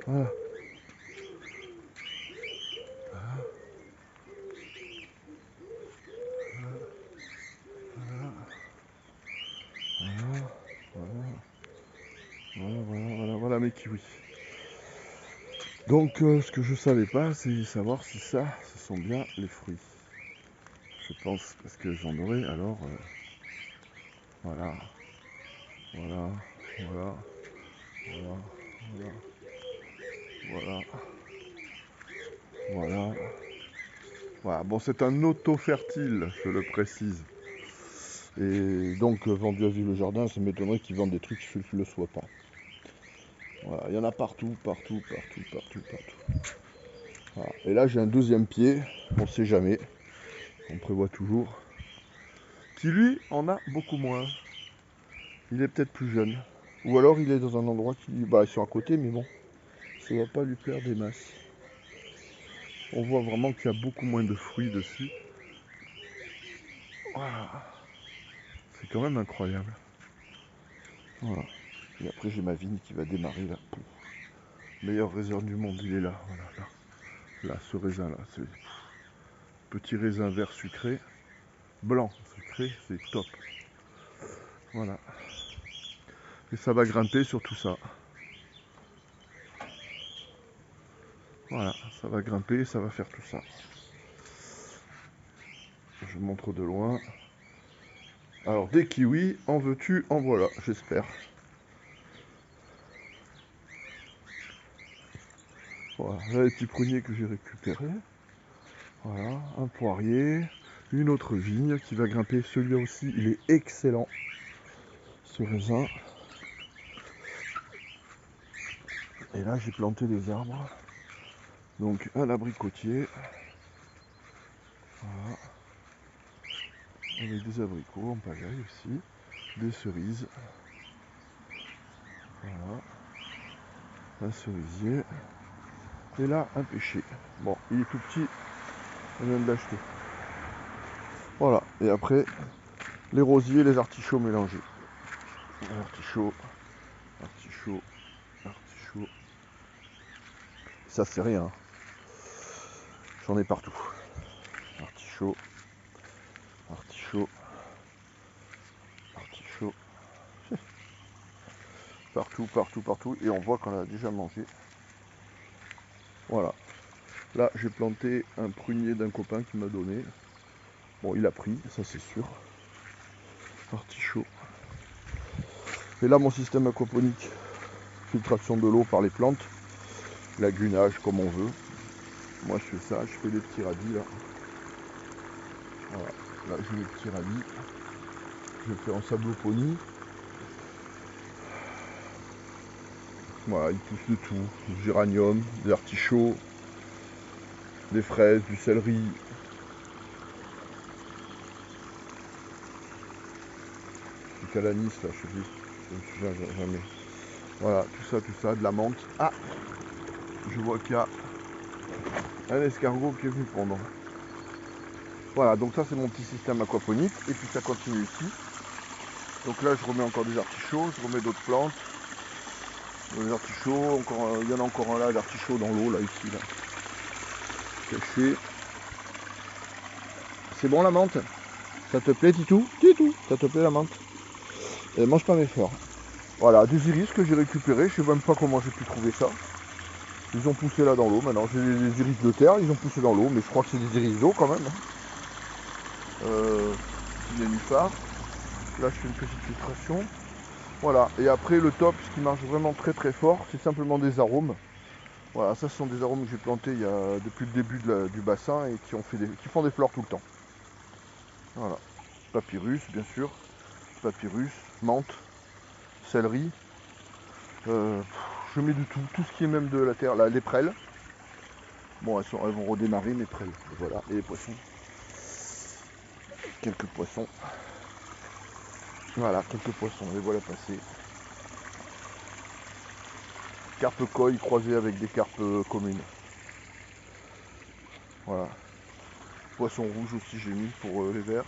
Voilà. Voilà mes kiwis. Donc ce que je savais pas, c'est savoir si ça, ce sont bien les fruits. Je pense parce que j'en aurais alors. Voilà, voilà, voilà, voilà, voilà, voilà. Voilà. Bon, c'est un auto-fertile, je le précise. Et donc vendu à Ville le Jardin, ça m'étonnerait qu'ils vendent des trucs qui ne le soient pas. Voilà, il y en a partout, partout, partout, partout, partout. Voilà. Et là j'ai un deuxième pied, on ne sait jamais, on prévoit toujours, qui lui en a beaucoup moins. Il est peut-être plus jeune. Ou alors il est dans un endroit qui... Bah ils sont à côté mais bon, ça va pas lui plaire des masses. On voit vraiment qu'il y a beaucoup moins de fruits dessus. Voilà. C'est quand même incroyable. Voilà. Et après j'ai ma vigne qui va démarrer là. Pouf. Meilleur raisin du monde, il est là. Voilà, là. Là, ce raisin là, c'est petit raisin vert sucré, blanc sucré, c'est top. Voilà. Et ça va grimper sur tout ça. Voilà, ça va grimper, ça va faire tout ça. Je montre de loin. Alors des kiwis, en veux-tu, en voilà, j'espère. Voilà, là les petits pruniers que j'ai récupérés. Voilà, un poirier, une autre vigne qui va grimper. Celui-là aussi, il est excellent, ce raisin. Et là, j'ai planté des arbres. Donc un abricotier. Voilà. Avec des abricots en pagaille aussi. Des cerises. Voilà. Un cerisier. Et là, un pêcher. Bon, il est tout petit. On vient de l'acheter. Voilà. Et après, les rosiers et les artichauts mélangés. Artichaut, artichaut, artichaut. Ça, c'est rien. J'en ai partout. Artichaut, artichaut, artichaut. Partout, partout, partout. Et on voit qu'on a déjà mangé. Voilà. Là, j'ai planté un prunier d'un copain qui m'a donné. Bon, il a pris, ça c'est sûr. Artichaut. Et là, mon système aquaponique, filtration de l'eau par les plantes, lagunage comme on veut. Moi, je fais ça, je fais des petits radis là. Voilà. Là, j'ai les petits radis. Je fais en sabloponie. Voilà, il pousse de tout. Du géranium, des artichauts, des fraises, du céleri. Du calanis là, je sais plus. Je me souviens jamais. Voilà, tout ça, de la menthe. Ah, je vois qu'il y a un escargot qui est venu pondre. Voilà, donc ça c'est mon petit système aquaponique. Et puis ça continue ici. Donc là je remets encore des artichauts, je remets d'autres plantes. Des artichauts, encore, il y en a encore un là, d'artichauts dans l'eau là, ici là. Caché. C'est bon la menthe? Ça te plaît Titou? Titou, ça te plaît la menthe? Elle mange pas mes fleurs. Voilà, des iris que j'ai récupérés, je sais même pas comment j'ai pu trouver ça. Ils ont poussé là dans l'eau, maintenant j'ai des iris de terre, ils ont poussé dans l'eau, mais je crois que c'est des iris d'eau quand même. Des nénuphars. Là je fais une petite filtration. Voilà, et après le top, ce qui marche vraiment très très fort, c'est simplement des arômes. Voilà, ça ce sont des arômes que j'ai plantés depuis le début du bassin et qui font des fleurs tout le temps. Voilà, papyrus bien sûr, papyrus, menthe, céleri, je mets du tout, tout ce qui est même de la terre, là, les prêles. Bon, elles vont redémarrer mes prêles, voilà, et les poissons. Quelques poissons. Voilà, quelques poissons, les voilà passer. Carpe koi croisée avec des carpes communes. Voilà. Poisson rouge aussi j'ai mis pour les verts.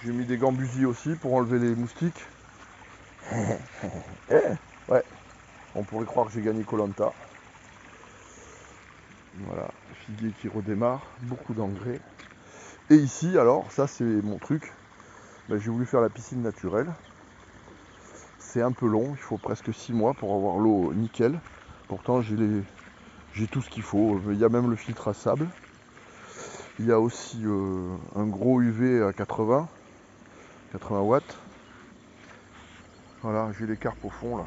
J'ai mis des gambusiers aussi pour enlever les moustiques. Ouais, on pourrait croire que j'ai gagné Koh-Lanta. Voilà, figuier qui redémarre, beaucoup d'engrais. Et ici, alors, ça c'est mon truc. Ben, j'ai voulu faire la piscine naturelle. C'est un peu long, il faut presque 6 mois pour avoir l'eau nickel. Pourtant, j'ai tout ce qu'il faut. Il y a même le filtre à sable. Il y a aussi un gros UV à 80 watts. Voilà, j'ai les carpes au fond là.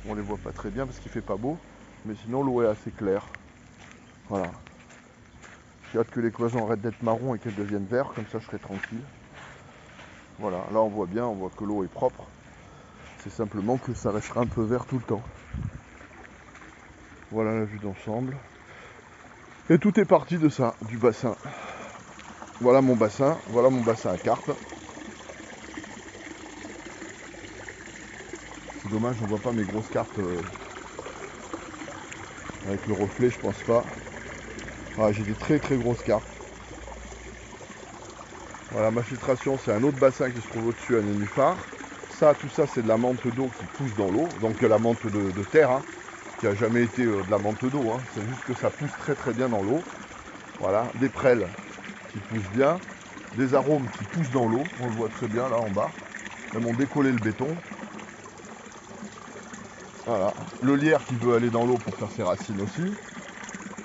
On les voit pas très bien parce qu'il fait pas beau. Mais sinon, l'eau est assez claire. Voilà. J'ai hâte que les cloisons arrêtent d'être marron et qu'elles deviennent vertes, comme ça je serai tranquille. Voilà, là on voit bien, on voit que l'eau est propre. C'est simplement que ça restera un peu vert tout le temps. Voilà la vue d'ensemble. Et tout est parti de ça, du bassin. Voilà mon bassin à carpe. C'est dommage, on voit pas mes grosses carpes avec le reflet, je pense pas. Ah, j'ai des très très grosses carpes. Voilà, ma filtration, c'est un autre bassin qui se trouve au-dessus, un nénuphar. Ça, tout ça, c'est de la menthe d'eau qui pousse dans l'eau. Donc la menthe de terre, hein, qui n'a jamais été de la menthe d'eau. Hein. C'est juste que ça pousse très très bien dans l'eau. Voilà, des prêles qui poussent bien. Des arômes qui poussent dans l'eau. On le voit très bien là en bas. Même on décollé le béton. Voilà. Le lierre qui veut aller dans l'eau pour faire ses racines aussi.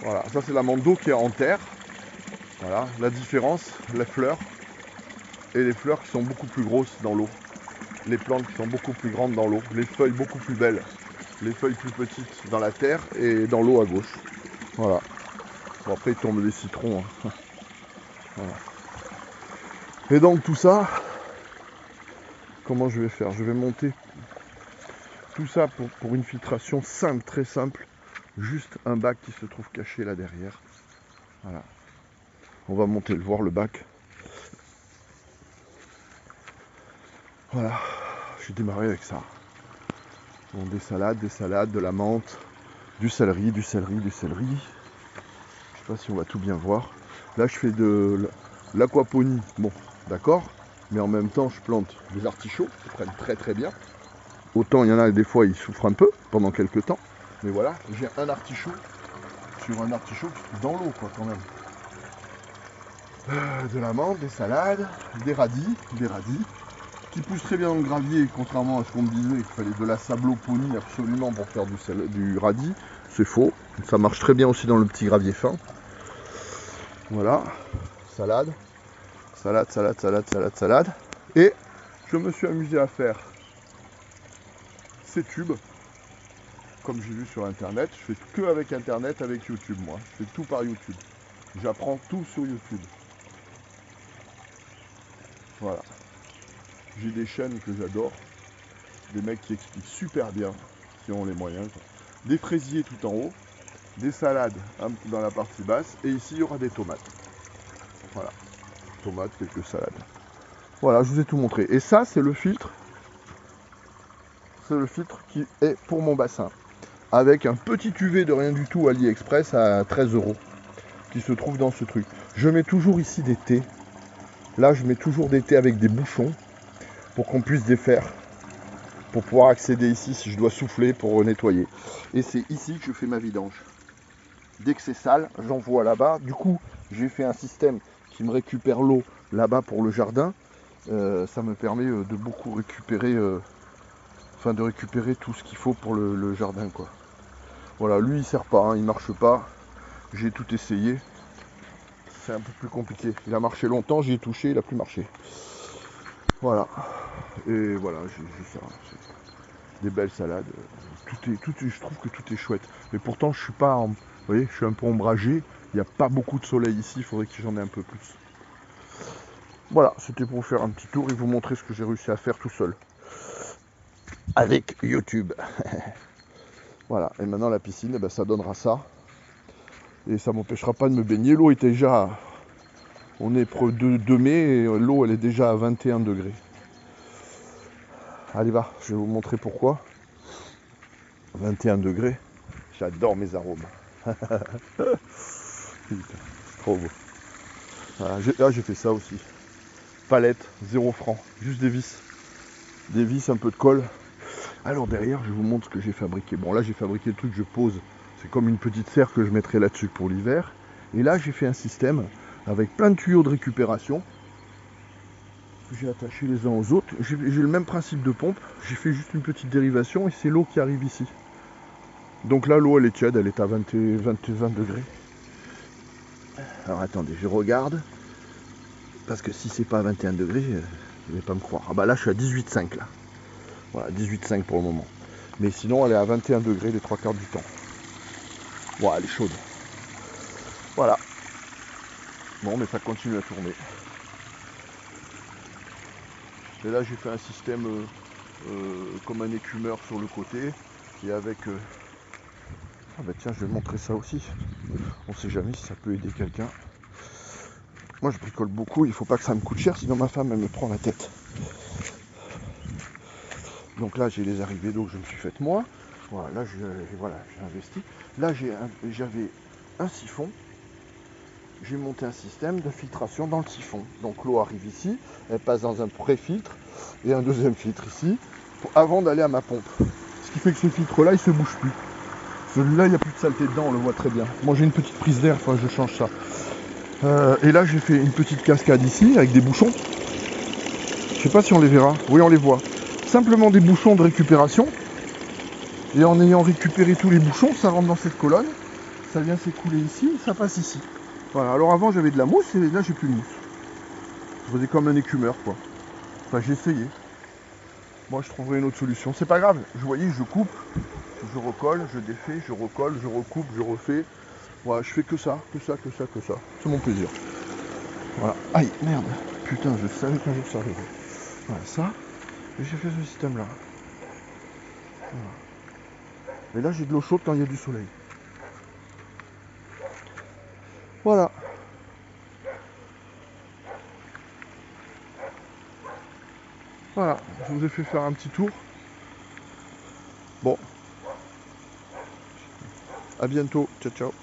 Voilà, ça c'est la menthe d'eau qui est en terre. Voilà, la différence, les fleurs. Et les fleurs qui sont beaucoup plus grosses dans l'eau. Les plantes qui sont beaucoup plus grandes dans l'eau. Les feuilles beaucoup plus belles. Les feuilles plus petites dans la terre et dans l'eau à gauche. Voilà. Bon, après il tombe des citrons. Hein. Voilà. Et donc tout ça, comment je vais faire? Je vais monter tout ça pour une filtration simple, très simple. Juste un bac qui se trouve caché là derrière. Voilà. On va monter le voir, le bac. Voilà. J'ai démarré avec ça. Bon, des salades, de la menthe, du céleri. Je sais pas si on va tout bien voir. Là, je fais de l'aquaponie. Bon, d'accord. Mais en même temps, je plante des artichauts qui prennent très très bien. Autant il y en a des fois, ils souffrent un peu pendant quelques temps. Mais voilà, j'ai un artichaut sur un artichaut qui est dans l'eau, quoi, quand même. De la menthe, des salades, des radis, qui poussent très bien dans le gravier, contrairement à ce qu'on me disait qu'il fallait de la sabloponie absolument pour faire du radis. C'est faux, ça marche très bien aussi dans le petit gravier fin. Voilà, salade. Et je me suis amusé à faire ces tubes, comme j'ai vu sur internet. Je fais que avec internet, avec YouTube, moi. Je fais tout par YouTube. J'apprends tout sur YouTube. Voilà. J'ai des chaînes que j'adore. Des mecs qui expliquent super bien, qui ont les moyens. Quoi. Des fraisiers tout en haut. Des salades dans la partie basse. Et ici, il y aura des tomates. Voilà. Tomates, quelques salades. Voilà, je vous ai tout montré. Et ça, c'est le filtre. C'est le filtre qui est pour mon bassin. Avec un petit UV de rien du tout AliExpress à 13 € qui se trouve dans ce truc. Je mets toujours ici des thés. Là, je mets toujours des thés avec des bouchons pour qu'on puisse défaire. Pour pouvoir accéder ici si je dois souffler pour nettoyer. Et c'est ici que je fais ma vidange. Dès que c'est sale, j'envoie là-bas. Du coup, j'ai fait un système qui me récupère l'eau là-bas pour le jardin. Ça me permet de beaucoup récupérer, de récupérer tout ce qu'il faut pour le jardin, quoi. Voilà, lui il sert pas, hein, il marche pas. J'ai tout essayé. C'est un peu plus compliqué. Il a marché longtemps, j'y ai touché, il a plus marché. Voilà. Et voilà, j'ai ça. Des belles salades. Je trouve que tout est chouette. Mais pourtant, je suis pas, vous voyez, je suis un peu ombragé. Il n'y a pas beaucoup de soleil ici. Il faudrait que j'en ai un peu plus. Voilà, c'était pour vous faire un petit tour et vous montrer ce que j'ai réussi à faire tout seul. Avec YouTube. Voilà. Et maintenant, la piscine, eh ben, ça donnera ça. Et ça m'empêchera pas de me baigner. L'eau est déjà... On est près de mai et l'eau, elle est déjà à 21 degrés. Allez, va, je vais vous montrer pourquoi. 21 degrés. J'adore mes arômes. C'est trop beau. Voilà, là, j'ai fait ça aussi. Palette, 0 francs. Juste des vis. Des vis, un peu de colle. Alors derrière, je vous montre ce que j'ai fabriqué. Bon, là, j'ai fabriqué le truc, je pose C'est comme une petite serre que je mettrai là-dessus pour l'hiver. Et là, j'ai fait un système avec plein de tuyaux de récupération. J'ai attaché les uns aux autres. J'ai le même principe de pompe. J'ai fait juste une petite dérivation et c'est l'eau qui arrive ici. Donc là, l'eau, elle est tiède, elle est à 20 degrés. Alors attendez, je regarde. Parce que si c'est pas à 21 degrés, je vais pas me croire. Ah bah là, je suis à 18,5 là. Voilà, 18,5 pour le moment. Mais sinon, elle est à 21 degrés les 3 quarts du temps. Bon, elle est chaude. Voilà. Bon, mais ça continue à tourner. Et là, j'ai fait un système comme un écumeur sur le côté. Et avec... Ah bah tiens, je vais montrer ça aussi. On sait jamais si ça peut aider quelqu'un. Moi, je bricole beaucoup. Il faut pas que ça me coûte cher, sinon ma femme, elle me prend la tête. Donc là, j'ai les arrivées d'eau que je me suis faites moi. Voilà, là, j'ai investi. Là, j'avais un siphon. J'ai monté un système de filtration dans le siphon. Donc l'eau arrive ici, elle passe dans un pré-filtre et un deuxième filtre ici, avant d'aller à ma pompe. Ce qui fait que ce filtre-là, il ne se bouge plus. Celui-là, il n'y a plus de saleté dedans, on le voit très bien. Moi, j'ai une petite prise d'air, enfin, je change ça. Et là, j'ai fait une petite cascade ici, avec des bouchons. Je sais pas si on les verra. Oui, on les voit. Simplement des bouchons de récupération. Et en ayant récupéré tous les bouchons, ça rentre dans cette colonne. Ça vient s'écouler ici, ça passe ici. Voilà, alors avant j'avais de la mousse et là j'ai plus de mousse. Je faisais comme un écumeur quoi. Enfin j'ai essayé. Moi je trouverai une autre solution. C'est pas grave, vous voyez, je coupe, je recolle, je défais, je recolle, je recoupe, je refais. Voilà, je fais que ça, que ça, que ça, que ça. C'est mon plaisir. Voilà. Aïe, merde. Putain, je savais qu'un jour ça arriverait. Voilà, ça. Et j'ai fait ce système là. Voilà. Et là j'ai de l'eau chaude quand il y a du soleil. Voilà. Voilà, je vous ai fait faire un petit tour. Bon. À bientôt. Ciao, ciao.